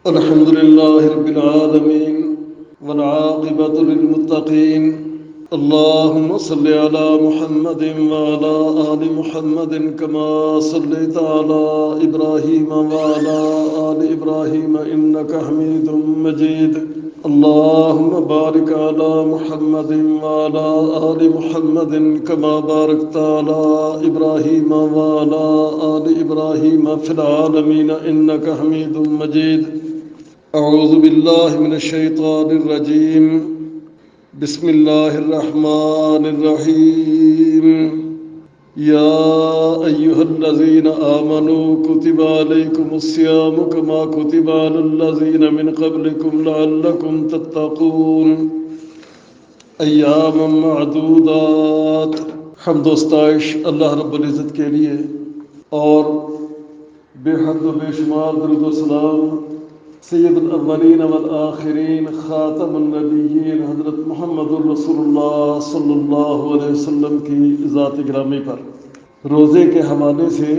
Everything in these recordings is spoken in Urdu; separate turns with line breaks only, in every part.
الحمد لله رب العالمين والعاقبة للمتقين. اللهم صل على محمد وعلى آل محمد كما صليت على إبراهيم وعلى آل إبراهيم إنك حميد مجيد. اللهم بارك على محمد وعلى آل محمد كما باركت على إبراهيم وعلى آل إبراهيم في العالمين إنك حميد مجيد. أعوذ بالله من الشيطان الرجيم. بسم الله الرحمن الرحيم. يا أيها الذين آمنوا كتب عليكم الصيام كما كتب على الذين من قبلكم لعلكم تتقون. ایام معدودات. حمد و ستائش اللہ رب العزت کے لیے اور بے حد و بے شمار درود و سلام سید الاولین والآخرین خاتم النبیین حضرت محمد الرسول اللہ صلی اللہ علیہ وسلم کی ذات گرامی پر. روزے کے حوالے سے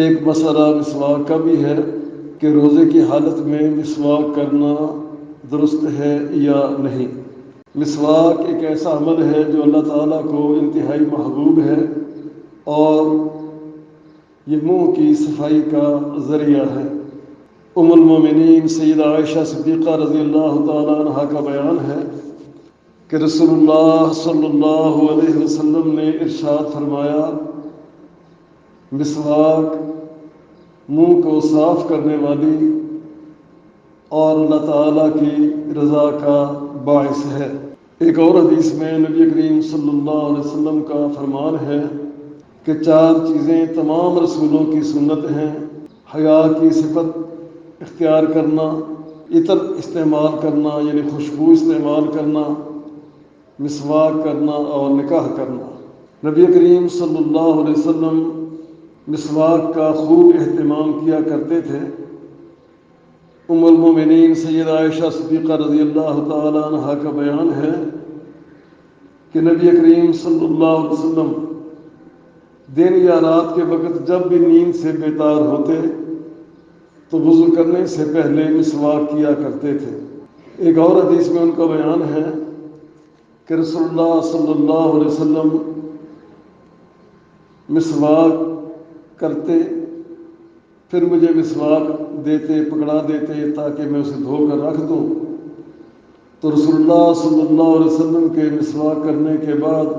ایک مسئلہ مسواک کا بھی ہے کہ روزے کی حالت میں مسواک کرنا درست ہے یا نہیں. مسواک ایک ایسا عمل ہے جو اللہ تعالیٰ کو انتہائی محبوب ہے اور یہ منہ کی صفائی کا ذریعہ ہے. ام المومنین سیدہ عائشہ صدیقہ رضی اللہ تعالیٰ عنہ کا بیان ہے کہ رسول اللہ صلی اللہ علیہ وسلم نے ارشاد فرمایا، مسواک منہ کو صاف کرنے والی اور اللہ تعالیٰ کی رضا کا باعث ہے. ایک اور حدیث میں نبی کریم صلی اللہ علیہ وسلم کا فرمان ہے کہ 4 چیزیں تمام رسولوں کی سنت ہیں: حیا کی صفت اختیار کرنا، عطر استعمال کرنا یعنی خوشبو استعمال کرنا، مسواک کرنا اور نکاح کرنا. نبی کریم صلی اللہ علیہ وسلم مسواک کا خوب اہتمام کیا کرتے تھے. ام المومنین سیدہ عائشہ صدیقہ رضی اللہ تعالی عنہ کا بیان ہے کہ نبی کریم صلی اللہ علیہ وسلم دن یا رات کے وقت جب بھی نیند سے بیدار ہوتے تو وضو کرنے سے پہلے مسواک کیا کرتے تھے. ایک اور حدیث میں ان کا بیان ہے کہ رسول اللہ صلی اللہ علیہ وسلم مسواک کرتے، پھر مجھے مسواک دیتے، پکڑا دیتے تاکہ میں اسے دھو کر رکھ دوں. تو رسول اللہ صلی اللہ علیہ وسلم کے مسواک کرنے کے بعد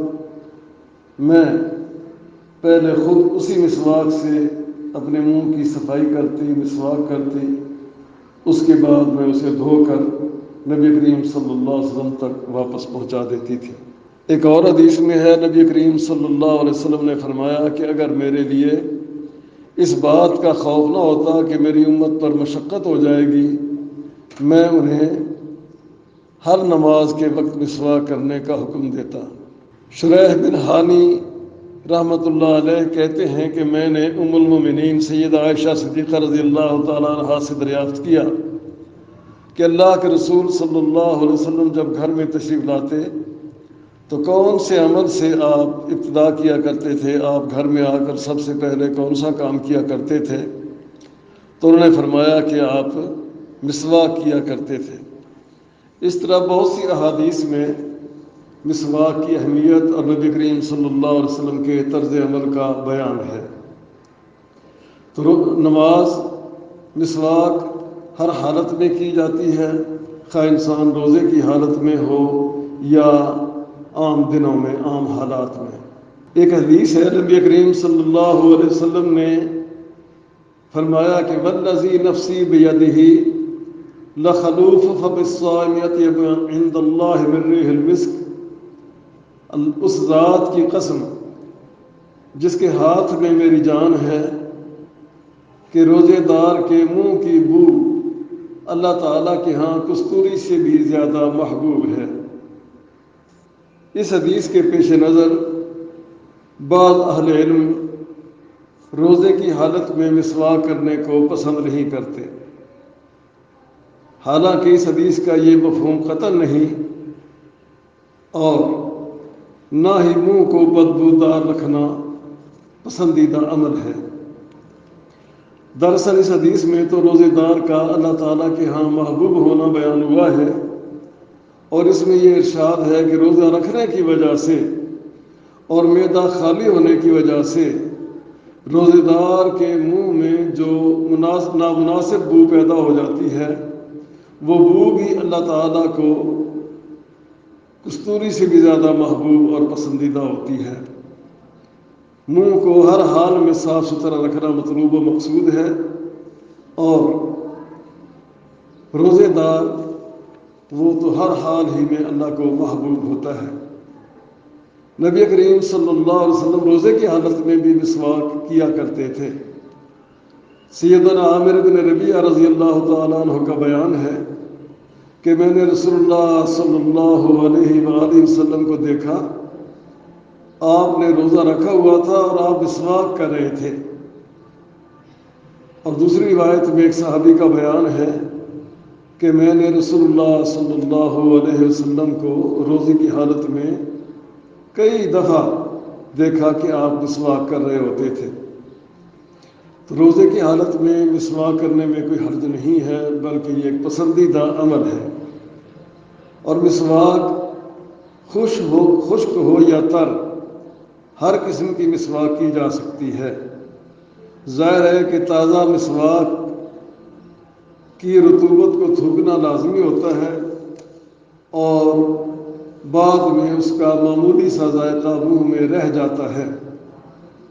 میں پہلے خود اسی مسواک سے اپنے منہ کی صفائی کرتی، مسواک کرتی، اس کے بعد میں اسے دھو کر نبی کریم صلی اللہ علیہ وسلم تک واپس پہنچا دیتی تھی. ایک اور حدیث میں ہے نبی کریم صلی اللہ علیہ وسلم نے فرمایا کہ اگر میرے لیے اس بات کا خوف نہ ہوتا کہ میری امت پر مشقت ہو جائے گی، میں انہیں ہر نماز کے وقت مسواک کرنے کا حکم دیتا. شریح بن ہانی رحمۃ اللہ علیہ کہتے ہیں کہ میں نے ام المومنین سیدہ عائشہ صدیقہ رضی اللہ تعالیٰ عنہ سے دریافت کیا کہ اللہ کے رسول صلی اللہ علیہ وسلم جب گھر میں تشریف لاتے تو کون سے عمل سے آپ ابتدا کیا کرتے تھے؟ آپ گھر میں آ کر سب سے پہلے کون سا کام کیا کرتے تھے؟ تو انہوں نے فرمایا کہ آپ مسواک کیا کرتے تھے. اس طرح بہت سی احادیث میں مسواک کی اہمیت اور نبی کریم صلی اللہ علیہ وسلم کے طرز عمل کا بیان ہے. تو نماز مسواک ہر حالت میں کی جاتی ہے، خواہ انسان روزے کی حالت میں ہو یا عام دنوں میں، عام حالات میں. ایک حدیث ہے نبی کریم صلی اللہ علیہ وسلم نے فرمایا کہ والذی نفسی بیدہ لخلوف فم الصائم اطیب عند اللہ من ریح المسک. اس ذات کی قسم جس کے ہاتھ میں میری جان ہے کہ روزے دار کے منہ کی بو اللہ تعالیٰ کے ہاں کستوری سے بھی زیادہ محبوب ہے. اس حدیث کے پیش نظر بعض اہل علم روزے کی حالت میں مسواک کرنے کو پسند نہیں کرتے، حالانکہ اس حدیث کا یہ مفہوم قطعا نہیں اور نہ ہی منہ کو بدبودار رکھنا پسندیدہ عمل ہے. دراصل اس حدیث میں تو روزے دار کا اللہ تعالیٰ کے ہاں محبوب ہونا بیان ہوا ہے، اور اس میں یہ ارشاد ہے کہ روزہ رکھنے کی وجہ سے اور معدہ خالی ہونے کی وجہ سے روزے دار کے منہ میں جو نامناسب بو پیدا ہو جاتی ہے، وہ بو بھی اللہ تعالیٰ کو کستوری سے بھی زیادہ محبوب اور پسندیدہ ہوتی ہے۔ منہ کو ہر حال میں صاف ستھرا رکھنا مطلوب و مقصود ہے، اور روزے دار وہ تو ہر حال ہی میں اللہ کو محبوب ہوتا ہے۔ نبی کریم صلی اللہ علیہ وسلم روزے کی حالت میں بھی مسواک کیا کرتے تھے۔ سیدنا عامر بن ربیعہ رضی اللہ تعالیٰ عنہ کا بیان ہے کہ میں نے رسول اللہ صلی اللہ علیہ وآلہ وسلم کو دیکھا، آپ نے روزہ رکھا ہوا تھا اور آپ مسواک کر رہے تھے۔ اور دوسری روایت میں ایک صحابی کا بیان ہے کہ میں نے رسول اللہ صلی اللہ علیہ وسلم کو روزے کی حالت میں کئی دفعہ دیکھا کہ آپ مسواک کر رہے ہوتے تھے۔ تو روزے کی حالت میں مسواک کرنے میں کوئی حرج نہیں ہے، بلکہ یہ ایک پسندیدہ عمل ہے۔ اور مسواک خشک ہو یا تر، ہر قسم کی مسواک کی جا سکتی ہے۔ ظاہر ہے کہ تازہ مسواک کی رطوبت کو تھوکنا لازمی ہوتا ہے، اور بعد میں اس کا معمولی سا ذائقہ منہ میں رہ جاتا ہے،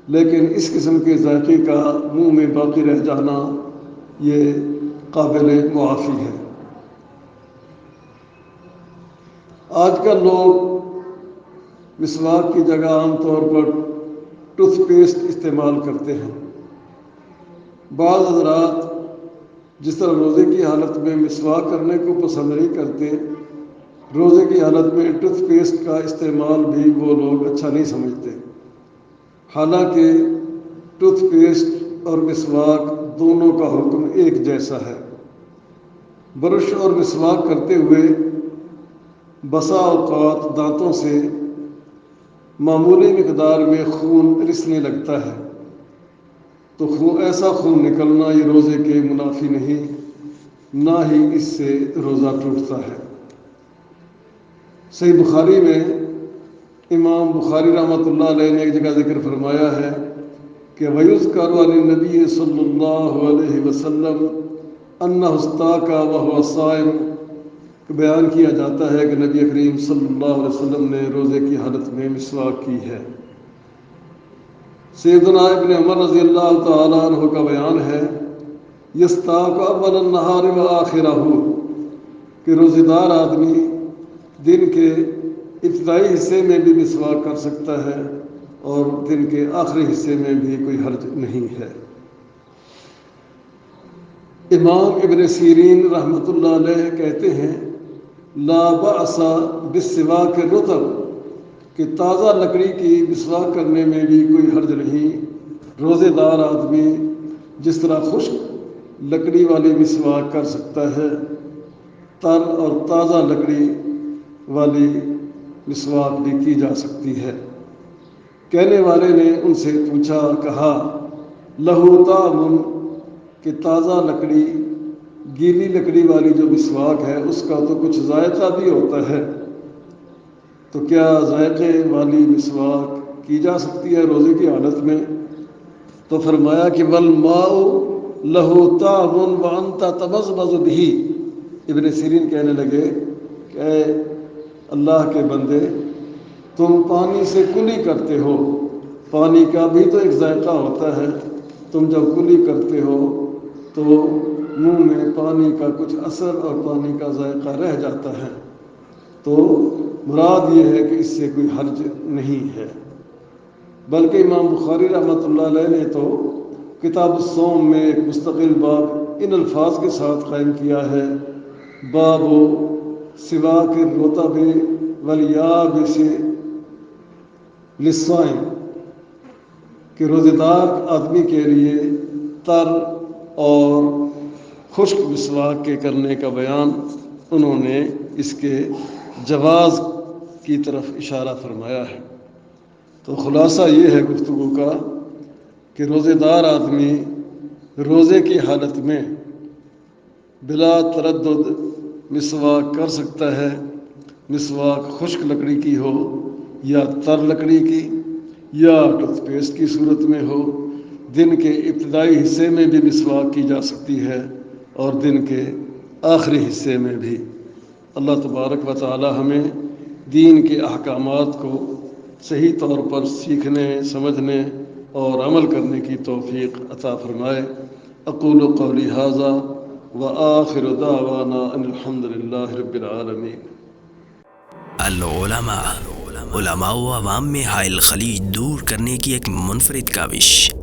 لیکن اس قسم کے ذائقے کا منہ میں باقی رہ جانا یہ قابل معافی ہے۔ آج کل لوگ مسواک کی جگہ عام طور پر ٹوتھ پیسٹ استعمال کرتے ہیں۔ بعض حضرات جس طرح روزے کی حالت میں مسواک کرنے کو پسند نہیں کرتے، روزے کی حالت میں ٹوتھ پیسٹ کا استعمال بھی وہ لوگ اچھا نہیں سمجھتے۔ حالانکہ ٹوتھ پیسٹ اور مسواک دونوں کا حکم ایک جیسا ہے۔ برش اور مسواک کرتے ہوئے بسا اوقات دانتوں سے معمولی مقدار میں خون رسنے لگتا ہے، تو ایسا خون نکلنا یہ روزے کے منافی نہیں، نہ ہی اس سے روزہ ٹوٹتا ہے۔ صحیح بخاری میں امام بخاری رحمۃ اللہ علیہ نے ایک جگہ ذکر فرمایا ہے کہ وَيُذْكَرُ عَنِ النَّبِيِّ صلی اللہ علیہ وسلم أَنَّهُ اسْتَاكَ وَهُوَ صَائِمٌ، بیان کیا جاتا ہے کہ نبی کریم صلی اللہ علیہ وسلم نے روزے کی حالت میں مسواک کی ہے۔ سیدنا ابن عمر رضی اللہ تعالیٰ عنہ کا بیان ہے يَسْتَاكُ أَوَّلَ النَّهَارِ وَآخِرَهُ، کہ روزے دار آدمی دن کے ابتدائی حصے میں بھی مسواک کر سکتا ہے، اور دن کے آخری حصے میں بھی کوئی حرج نہیں ہے۔ امام ابن سیرین رحمۃ اللہ علیہ کہتے ہیں لا بأس بالسواک الرطب، کہ تازہ لکڑی کی مسواک کرنے میں بھی کوئی حرج نہیں۔ روزے دار آدمی جس طرح خشک لکڑی والی مسواک کر سکتا ہے، تر اور تازہ لکڑی والی مسواک بھی کی جا سکتی ہے۔ کہنے والے نے ان سے پوچھا، کہا لہو طعم، کہ تازہ لکڑی گیلی لکڑی والی جو مسواک ہے اس کا تو کچھ ذائقہ بھی ہوتا ہے، تو کیا ذائقے والی مسواک کی جا سکتی ہے روزے کی حالت میں؟ تو فرمایا کہ والماء لہو طعم وانت تمضمض بہ۔ ابن سیرین کہنے لگے کہ اے اللہ کے بندے، تم پانی سے کلی کرتے ہو، پانی کا بھی تو ایک ذائقہ ہوتا ہے، تم جب کلی کرتے ہو تو منہ میں پانی کا کچھ اثر اور پانی کا ذائقہ رہ جاتا ہے، تو مراد یہ ہے کہ اس سے کوئی حرج نہیں ہے۔ بلکہ امام بخاری رحمۃ اللہ علیہ نے تو کتاب الصوم میں ایک مستقل باب ان الفاظ کے ساتھ قائم کیا ہے، باب سواک الرطب والیابس للصائم، کہ روزے دار آدمی کے لیے تر اور خشک مسواک کے کرنے کا بیان انہوں نے اس کے جواز کی طرف اشارہ فرمایا ہے۔ تو خلاصہ یہ ہے گفتگو کا کہ روزے دار آدمی روزے کی حالت میں بلا تردد مسواک کر سکتا ہے، مسواک خشک لکڑی کی ہو یا تر لکڑی کی یا ٹوتھ پیسٹ کی صورت میں ہو۔ دن کے ابتدائی حصے میں بھی مسواک کی جا سکتی ہے اور دن کے آخری حصے میں بھی۔ اللہ تبارک و تعالی ہمیں دین کے احکامات کو صحیح طور پر سیکھنے، سمجھنے اور عمل کرنے کی توفیق عطا فرمائے۔ اقول قولی ھذا وآخر دعوانا ان الحمد للہ رب العالمین۔
العلماء، علماء و عوام میں حائل خلیج دور کرنے کی ایک منفرد کاوش۔